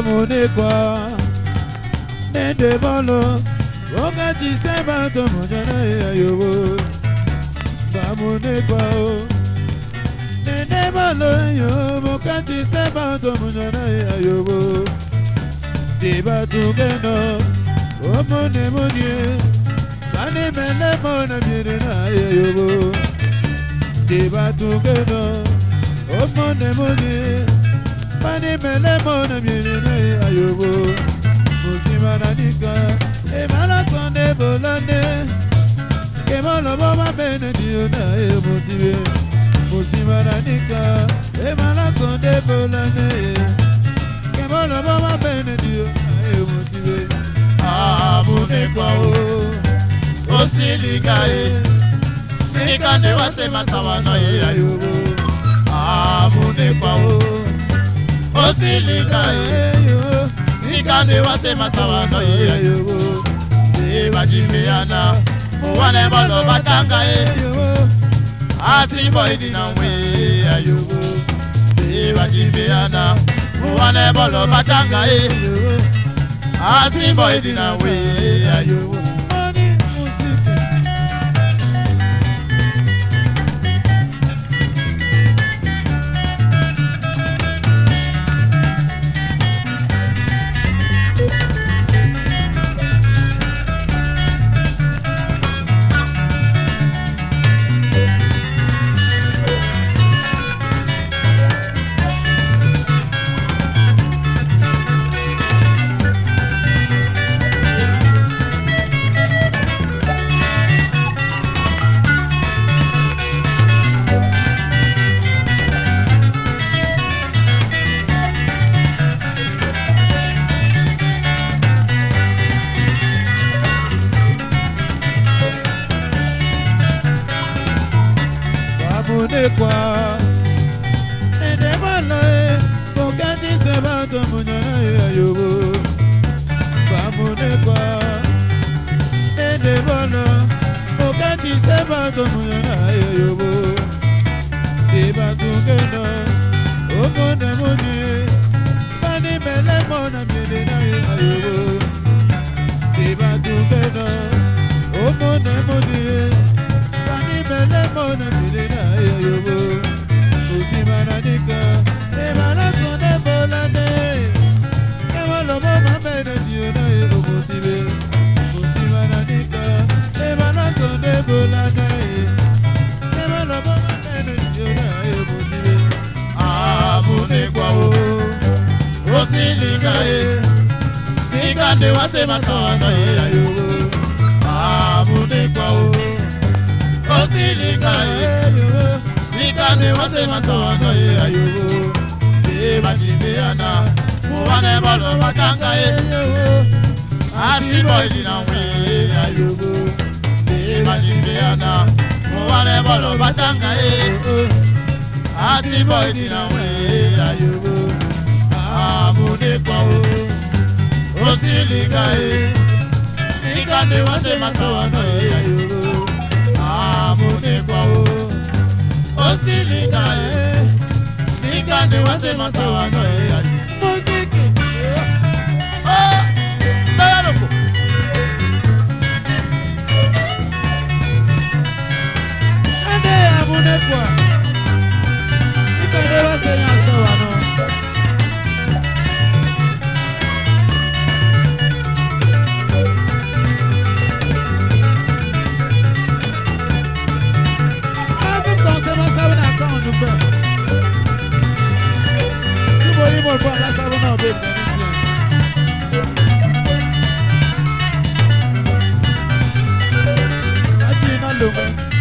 Bamune kwa Nende bolo Wakati seba tomojana ya yobo Bamune kwa Nende bolo yobo Wakati seba tomojana ya yobo Deba tugeno Omone monye Bane mele mona mire na ya yobo Deba tugeno Omone monye Bane mele mona mire na ya yobo Musimana nika Emala sonde bolane Kemolo boba bene diyo na e motive Musimana nika Emala sonde bolane Kemolo boba bene diyo na e motive Amune kwa o Osiliga e Nikande wase masawa na e ayobo Amune kwa o Osiliga e Nikande wase masawa no ye yobo Eba jimeana Mwane bolo batanga e Asi boy dina we ayobo Eba jimeana Mwane bolo batanga e Asi boy dina we ayobo Kwa Nende bolo e Bokati seba tomunyana e ayobo Bamune kwa Nende bolo Bokati seba tomunyana e ayobo Deba tugeno Omone monye Bani mele mona mene na e ayobo Deba tugeno Omone monye Bani mele mona mene na e ayobo Musimana nika Emala sonde bolane Emalo boba bene diyo na e motive Musimana nika Emala sonde bolane Emalo boba bene diyo na e motive Amune kwa o Osiliga e Nikande wase masawa na e ayobo Amune kwa o Osiliga e Nikande wase masawa no ye ayobo Eba jimeana Mwane bolo batanga e Asi boy dina we ayobo Eba jimeana Mwane bolo batanga e Asi boy dina we ayobo Amune kwa o Osiliga e Nikande wase masawa no ye ayobo Amune kwa o Osiliga e Nikande wase masawa no e Muziki Bayaloko Ande amune kwa Nikande wase masawa no Look.